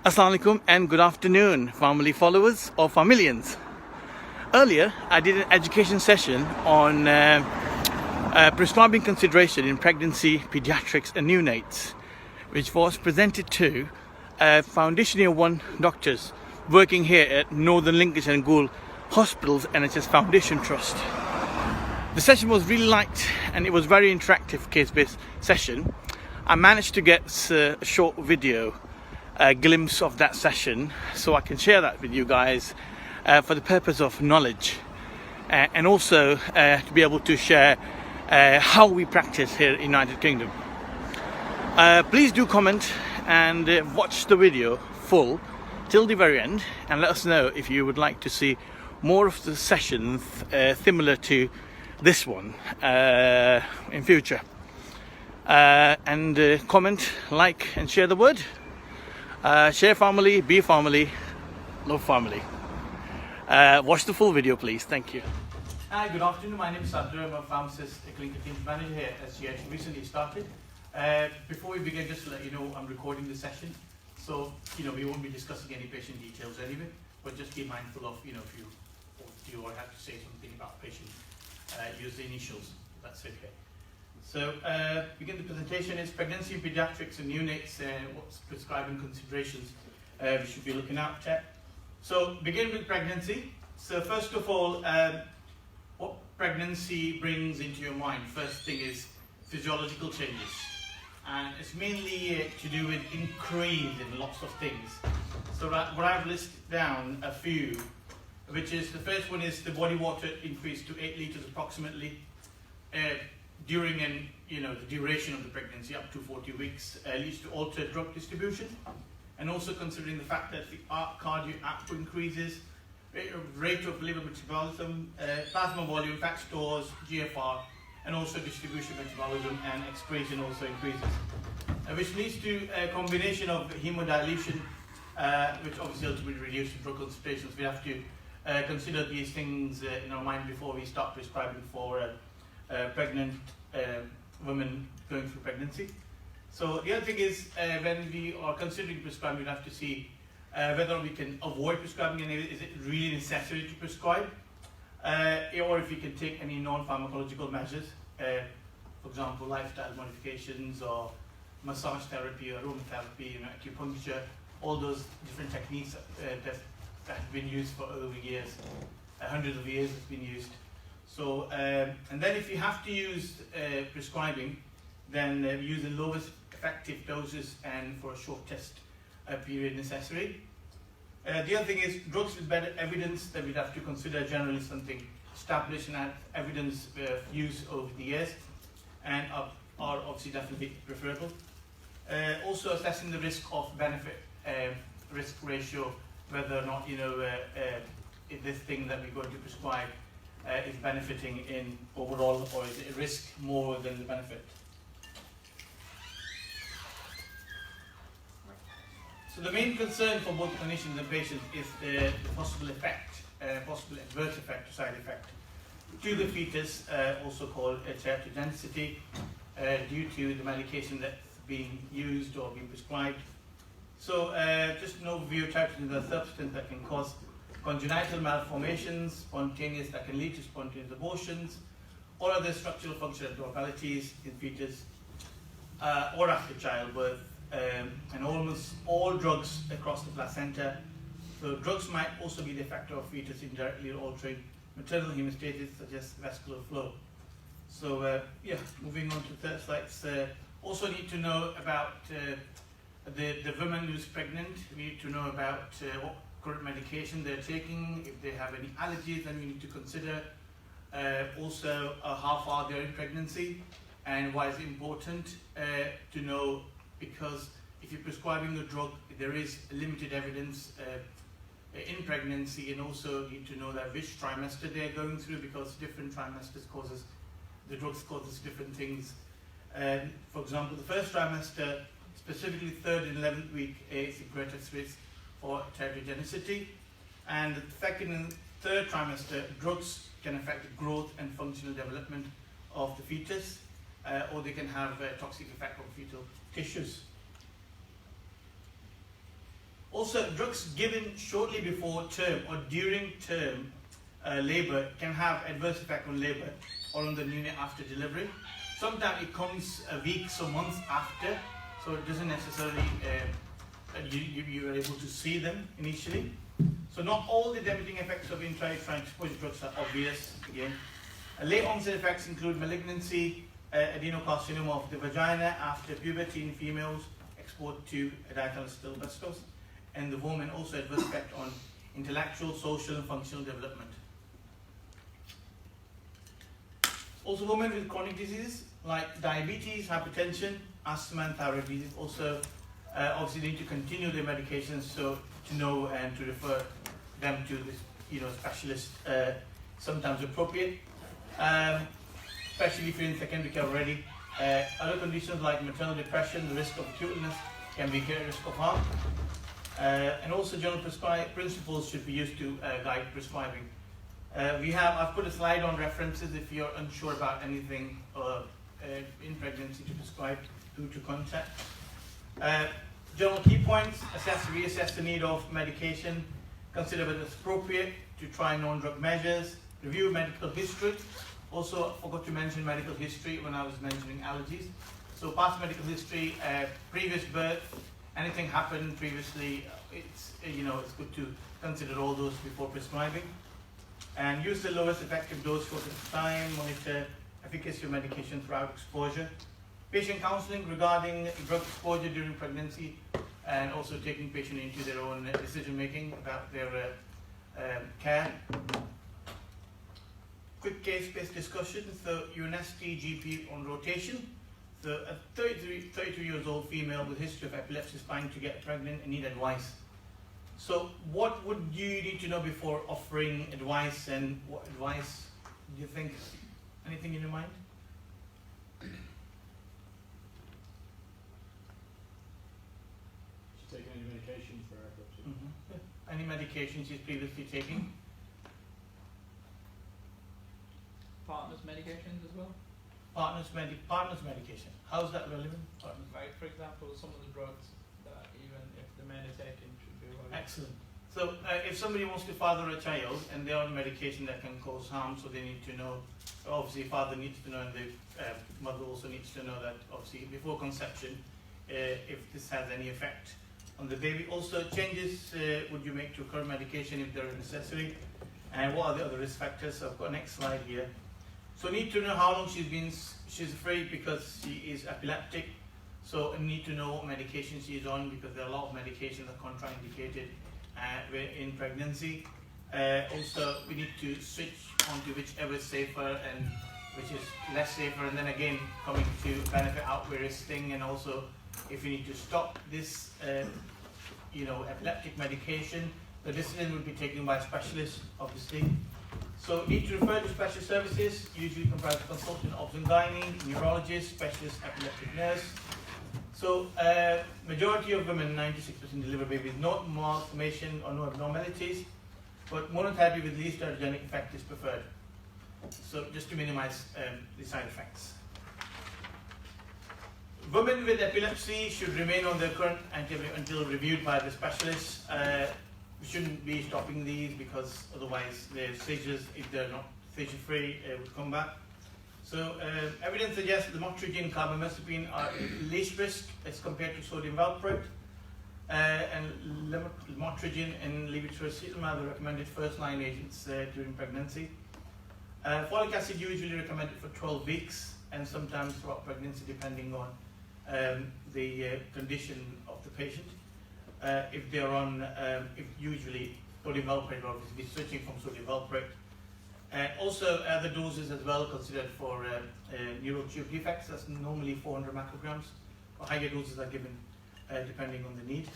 Assalamu alaikum and good afternoon, family followers or familians. Earlier, I did an education session on prescribing consideration in pregnancy, pediatrics and neonates, which was presented to Foundation Year 1 doctors working here at Northern Lincolnshire and Gould Hospitals NHS Foundation Trust. The session was really liked and it was very interactive case-based session. I managed to get a short video glimpse of that session so I can share that with you guys for the purpose of knowledge and also to be able to share how we practice here in the United Kingdom. Please do comment and watch the video full till the very end and let us know if you would like to see more of the sessions similar to this one in future. And comment, like and share the word. Share family, be family, love family. Watch the full video please, thank you. Hi, good afternoon, my name is Sadhru. I'm a pharmacist, a clinical team manager here at SGH, recently started. Before we begin, just to let you know, I'm recording the session. So, we won't be discussing any patient details anyway, but just be mindful of, if you have to say something about patient, use the initials, that's okay. So, begin the presentation is pregnancy, pediatrics and neonates, what's prescribing considerations we should be looking out at. So, begin with pregnancy. So, first of all, what pregnancy brings into your mind? First thing is physiological changes. And it's mainly to do with increase in lots of things. So, what I've listed down a few, which is the first one is the body water increase to 8 litres approximately. During the duration of the pregnancy up to 40 weeks leads to altered drug distribution, and also considering the fact that the cardiac output increases, rate of liver metabolism, plasma volume, fat stores, GFR, and also distribution metabolism and excretion also increases, which leads to a combination of hemodilution, which obviously ultimately reduces drug concentrations. We have to consider these things in our mind before we start prescribing for pregnant women going through pregnancy. So the other thing is when we are considering prescribing, we have to see whether we can avoid prescribing and is it really necessary to prescribe, or if we can take any non-pharmacological measures, for example lifestyle modifications or massage therapy or aromatherapy, acupuncture, all those different techniques that have been used for over years, hundreds of years it's been used. So, and then if you have to use prescribing, then we use the lowest effective doses and for a short test period necessary. The other thing is drugs with better evidence that we'd have to consider generally something established and have evidence use over the years and are obviously definitely preferable. Also assessing the risk of benefit, risk ratio, whether or not, if this thing that we're going to prescribe is benefiting in overall, or is it a risk more than the benefit. So the main concern for both clinicians and patients is the possible effect, possible adverse effect or side effect to the fetus, also called teratogenicity, due to the medication that's being used or being prescribed. So just an overview, teratogen is a substance that can cause congenital malformations, spontaneous, that can lead to spontaneous abortions, or other structural functional abnormalities in fetus or after childbirth, and almost all drugs across the placenta. So drugs might also be the factor of fetus indirectly altering maternal hemostasis, such as vascular flow. So moving on to the third slide. Also need to know about the woman who's pregnant. We need to know about what current medication they're taking, if they have any allergies, then we need to consider also how far they're in pregnancy and why it's important to know, because if you're prescribing a drug, there is limited evidence in pregnancy, and also need to know that which trimester they're going through, because different trimesters the drugs causes different things. For example, the first trimester, specifically 3rd and 11th week, is the greatest risk for teratogenicity, and the 2nd and 3rd trimester, drugs can affect the growth and functional development of the fetus, or they can have a toxic effect on fetal tissues. Also, drugs given shortly before term or during term labour can have adverse effect on labour or on the neonate after delivery. Sometimes it comes weeks or months after, so it doesn't necessarily you are able to see them initially. So not all the damaging effects of intrauterine exposure drugs are obvious. Again, late onset effects include malignancy, adenocarcinoma of the vagina after puberty in females exposed to diethylacetylbastos, and the woman also adverse effect on intellectual, social, and functional development. Also, women with chronic diseases like diabetes, hypertension, asthma, and thyroid disease also obviously need to continue their medications, so to know and to refer them to this, specialist, sometimes appropriate, especially if you're in secondary care already. Other conditions like maternal depression, the risk of acute illness can be a risk of harm, and also general principles should be used to guide prescribing. I've put a slide on references if you're unsure about anything in pregnancy to prescribe, who to contact. General key points: reassess the need of medication, consider whether it's appropriate to try non-drug measures, review medical history. Also, I forgot to mention medical history when I was mentioning allergies. So past medical history, previous birth, anything happened previously, it's good to consider all those before prescribing. And use the lowest effective dose for the time, monitor efficacy of medication throughout exposure. Patient counseling regarding drug exposure during pregnancy, and also taking patient into their own decision making about their care. Quick case-based discussion. So UNST GP on rotation. So a 32 years old female with history of epilepsy is trying to get pregnant and need advice. So what would you need to know before offering advice, and what advice do you think? Anything in your mind? She's taking any medication for epilepsy? Mm-hmm. Any medication she's previously taking? Partners medications as well? Partners medication. How's that relevant? Partners. Like, for example, some of the drugs that even if the men are taking should be avoided. Excellent. So if somebody wants to father a child and they're on medication that can cause harm, so they need to know, obviously father needs to know, and the mother also needs to know that obviously before conception, if this has any effect on the baby. Also, changes would you make to current medication if they're necessary, and what are the other risk factors? So I've got a next slide here. So need to know how long she's afraid because she is epileptic. So need to know what medication she is on, because there are a lot of medications that are contraindicated in pregnancy. Also, we need to switch onto whichever is safer and which is less safer, and then again coming to benefit outweigh risk thing, and also if you need to stop this epileptic medication, the decision will be taken by a specialist, obviously. So need to refer to special services, usually comprise consultant, obs and gynae, neurologist, specialist epileptic nurse. So majority of women, 96% deliver babies, no malformation or no abnormalities, but monotherapy with least allergenic effect is preferred. So just to minimize the side effects. Women with epilepsy should remain on their current antibiotic until reviewed by the specialist. We shouldn't be stopping these because otherwise the seizures, if they're not seizure free, would come back. So evidence suggests that the motrigine and carbamazepine are least risk as compared to sodium valproate, and motrigine and levetiracetamab are recommended first-line agents during pregnancy. Folic acid usually recommended for 12 weeks and sometimes throughout pregnancy, depending on the condition of the patient. If they're on, if usually sodium valproate, obviously switching from sodium valproate. Also, other doses as well considered for neural tube defects. That's normally 400 micrograms. Or higher doses are given depending on the need.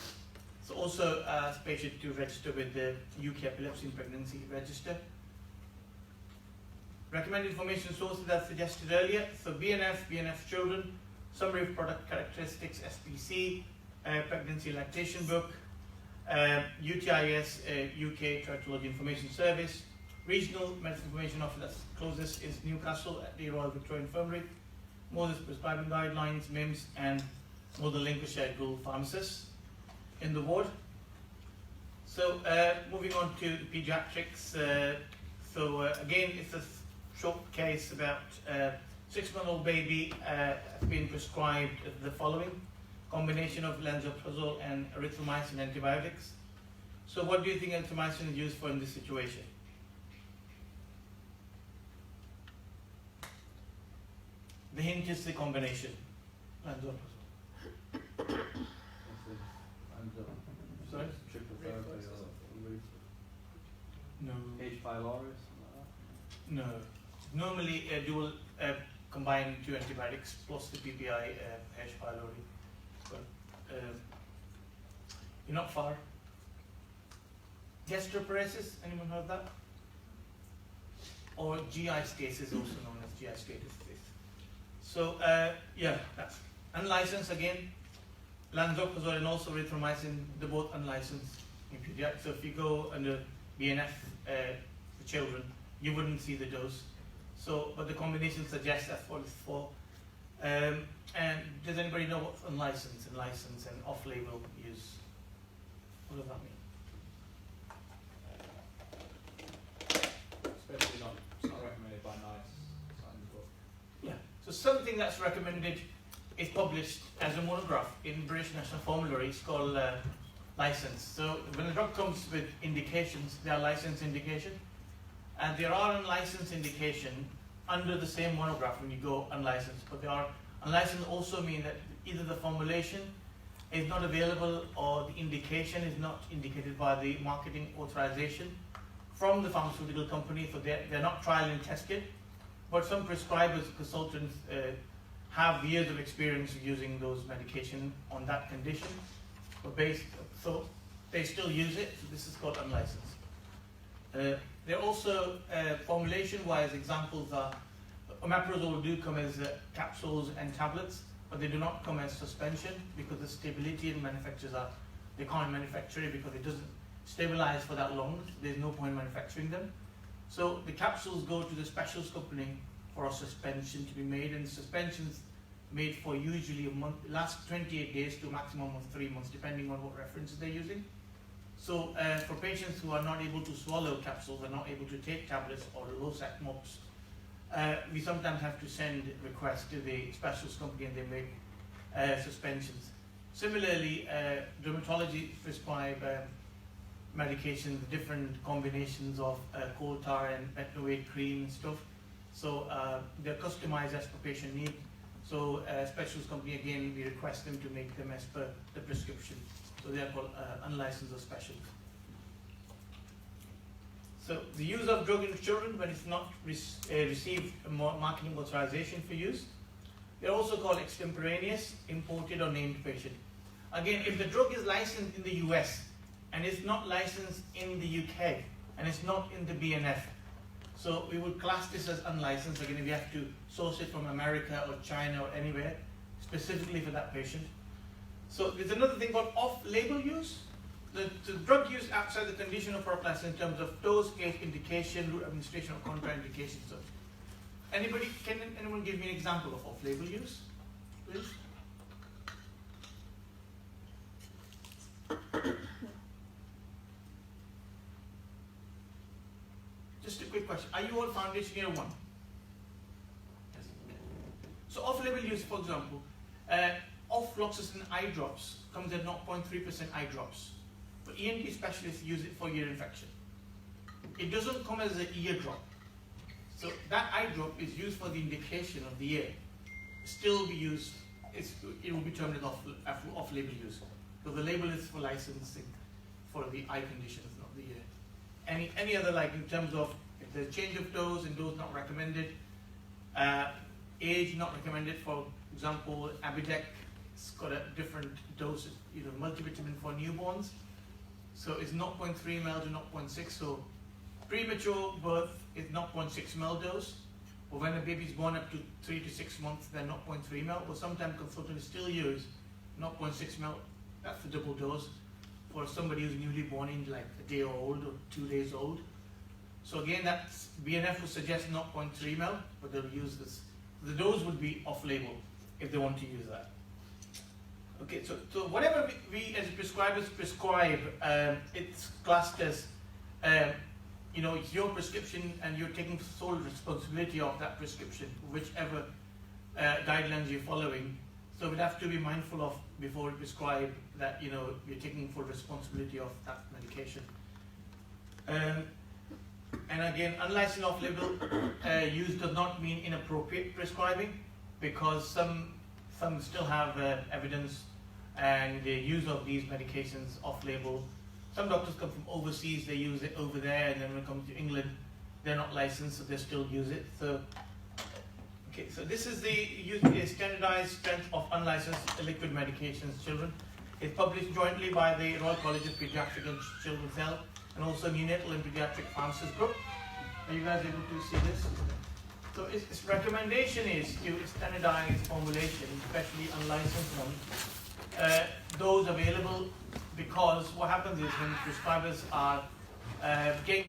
So also ask patient to register with the UK Epilepsy and Pregnancy Register. Recommended information sources as suggested earlier. So BNF children, summary of product characteristics, SPC, pregnancy lactation book, UTIS, UK Teratology Information Service. Regional medical information office that's closest is Newcastle at the Royal Victoria Infirmary. More prescribing guidelines, MIMS, and more the Lincolnshire Group Pharmacists in the ward. So moving on to pediatrics. Again, it's a short case about 6-month-old baby has been prescribed the following combination of lansoprazole and erythromycin antibiotics. So what do you think erythromycin is used for in this situation? The hint is the combination. Lansoprazole. Sorry? Triple therapy or No. H. pylori, No. Normally dual combine 2 antibiotics plus the PPI H. pylori. But you're not far. Gastroparesis, anyone heard that? Or GI stasis, also known as GI stasis. So yeah, that's unlicensed again. Lansoprazole and also erythromycin, they're both unlicensed in pediatrics. So if you go under BNF for children, you wouldn't see the dose. So, but the combination suggests that's what it's for. And does anybody know what's unlicensed and licensed and off-label use? What does that mean? especially not, it's not recommended by NICE. Signed book. Yeah. So something that's recommended is published as a monograph in British National Formulary. It's called license. So when a drug comes with indications, they are licensed indication. And there are unlicensed indication under the same monograph when you go unlicensed. But they are unlicensed also mean that either the formulation is not available or the indication is not indicated by the marketing authorization from the pharmaceutical company. So they're not trial and tested. But some prescribers, consultants have years of experience of using those medication on that condition. But so they still use it. So this is called unlicensed. There are also formulation-wise examples are omeprazole do come as capsules and tablets, but they do not come as suspension because the stability in manufacturers they can't manufacture it because it doesn't stabilize for that long. There's no point manufacturing them. So the capsules go to the specialist company for a suspension to be made, and suspensions made for usually a month, last 28 days to a maximum of 3 months, depending on what references they're using. So for patients who are not able to swallow capsules, are not able to take tablets or low-sat mops, we sometimes have to send requests to the specialist company and they make suspensions. Similarly, dermatology prescribe medications, different combinations of coal tar and betanoate cream and stuff. So they're customized as per patient need. So specialist company, again, we request them to make them as per the prescription. So they are called unlicensed or specialist. So the use of drug in children when it's not received marketing authorization for use. They're also called extemporaneous, imported or named patient. Again, if the drug is licensed in the US and it's not licensed in the UK and it's not in the BNF, so we would class this as unlicensed. Again, we have to source it from America or China or anywhere specifically for that patient. So there's another thing called off-label use. The drug used outside the condition of prophylaxis in terms of dose, age, indication, route administration, or contraindication. So, can anyone give me an example of off-label use, please? Just a quick question. Are you all foundation year 1? Yes. So off-label use, for example, ofloxacin eye drops comes at 0.3% eye drops. But ENT specialists use it for ear infection. It doesn't come as an ear drop. So that eye drop is used for the indication of the ear. Still be used, it will be termed as off-label use. So the label is for licensing for the eye conditions, not the ear. Any other, like in terms of if there's change of dose and dose not recommended, age not recommended, for example, Abidec, it's got a different dose, multivitamin for newborns. So it's 0.3 ml to 0.6. So premature birth is 0.6 ml dose. But when a baby is born up to 3 to 6 months, then 0.3 ml. But sometimes consultants still use 0.6 ml. That's the double dose for somebody who's newly born in like a day old or 2 days old. So again, that's BNF would suggest 0.3 ml, but they'll use this. The dose would be off-label if they want to use that. Okay, so whatever we as prescribers prescribe, it's classed as, it's your prescription and you're taking sole responsibility of that prescription, whichever guidelines you're following. So we'd have to be mindful of before we prescribe that, you're taking full responsibility of that medication. And again, unlicensed off-label use does not mean inappropriate prescribing, because some still have evidence and the use of these medications off-label. Some doctors come from overseas, they use it over there, and then when it comes to England, they're not licensed, so they still use it. So, okay, so this is the standardized strength of unlicensed liquid medications, children. It's published jointly by the Royal College of Pediatrics and Children's Health, and also Neonatal and Pediatric Pharmacists group. Are you guys able to see this? So its recommendation is to standardize formulation, especially unlicensed ones, those available, because what happens is when prescribers are getting